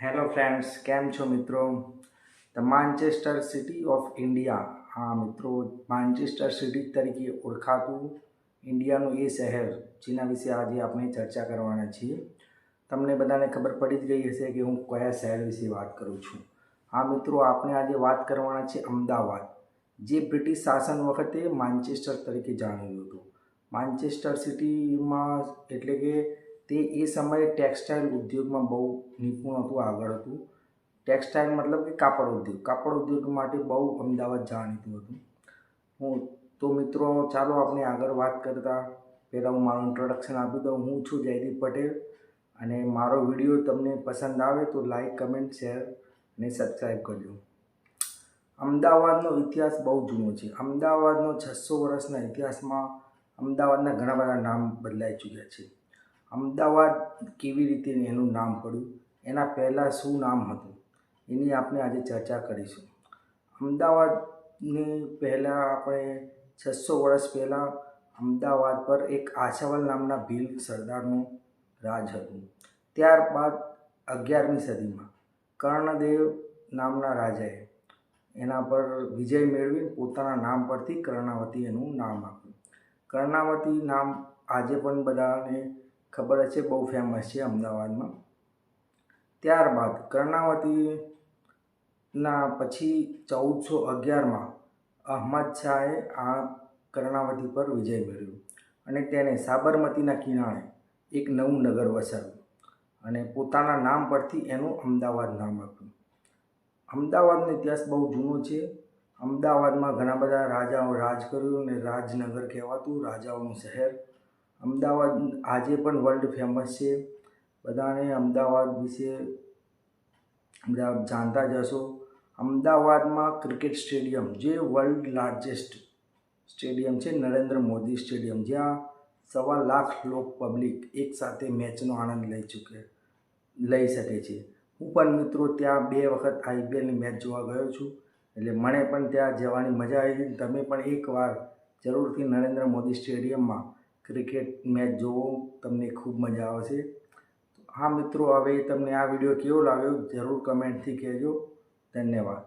Hello friends, કેમ છો મિત્રો? The Manchester city of India. હા મિત્રો, માન્ચેસ્ટર સિટી તરીકે ઓળખાતું ઇન્ડિયાનું એ શહેર જેના વિશે આજે આપણે ચર્ચા કરવાના છીએ. તમને બધાને ખબર પડી જ ગઈ હશે કે હું કયા શહેર વિશે વાત કરું છું. હા મિત્રો, આપણે આજે વાત કરવાના છે અમદાવાદ, જે બ્રિટિશ શાસન વખતે માન્ચેસ્ટર તરીકે જાણીતું હતું. માન્ચેસ્ટર સિટીમાં એટલે કે તે એ સમયે ટેક્સટાઇલ ઉદ્યોગમાં બહુ નિપુણ હતું, આગળ હતું. ટેક્સટાઇલ મતલબ કે કાપડ ઉદ્યોગ માટે બહુ અમદાવાદ જાણીતું હતું. તો મિત્રો, ચાલો આપણે આગળ વાત કરતાં પહેલાં હું મારું ઇન્ટ્રોડક્શન આપી દઉં. હું છું જયદીપ પટેલ, અને મારો વિડીયો તમને પસંદ આવે તો લાઈક, કમેન્ટ, શેર અને સબસ્ક્રાઈબ કરજો. અમદાવાદનો ઇતિહાસ બહુ જૂનો છે. અમદાવાદનો 600 વર્ષના ઇતિહાસમાં અમદાવાદના ઘણા બધા નામ બદલાઈ ચૂક્યા છે. અમદાવાદ કેવી રીતે એનું નામ પડ્યું, એના પહેલાં શું નામ હતું, એની આપણે આજે ચર્ચા કરીશું. અમદાવાદની પહેલાં આપણે 600 વર્ષ પહેલાં અમદાવાદ પર એક આશાવલ નામના ભીલ સરદારનું રાજ હતું. ત્યારબાદ 11મી સદીમાં કર્ણદેવ નામના રાજાએ એના પર વિજય મેળવી પોતાના નામ પરથી કર્ણાવતી એનું નામ આપ્યું. કર્ણાવતી નામ આજે પણ બધાને ખબર છે, બહુ ફેમસ છે અમદાવાદમાં. ત્યારબાદ કર્ણાવતીના પછી 1411માં અહમદ શાહે આ કર્ણાવતી પર વિજય મેળવ્યો અને તેને સાબરમતીના કિનારે એક નવું નગર વસાવ્યું અને પોતાના નામ પરથી એનું અમદાવાદ નામ આપ્યું. અમદાવાદનો ઇતિહાસ બહુ જૂનો છે. અમદાવાદમાં ઘણા બધા રાજાઓ રાજ કર્યું અને રાજનગર કહેવાતું, રાજાઓનું શહેર. અમદાવાદ આજે પણ વર્લ્ડ ફેમસ છે. બધાને અમદાવાદ વિશે બધા જાણતા જ હશો. અમદાવાદમાં ક્રિકેટ સ્ટેડિયમ, જે વર્લ્ડ લાર્જેસ્ટ સ્ટેડિયમ છે, નરેન્દ્ર મોદી સ્ટેડિયમ, જ્યાં 1.25 લાખ પબ્લિક એકસાથે મેચનો આનંદ લઈ શકે છે. હું પણ મિત્રો ત્યાં 2 વખત IPLની મેચ જોવા ગયો છું, એટલે મને પણ ત્યાં જવાની મજા આવી હતી. તમે પણ એકવાર જરૂરથી નરેન્દ્ર મોદી સ્ટેડિયમમાં ક્રિકેટ મેચ જોવો, તમને ખૂબ મજા આવશે. હા મિત્રો, હવે તમને આ વિડીયો કેવો લાગ્યો જરૂર કમેન્ટથી કહેજો. ધન્યવાદ.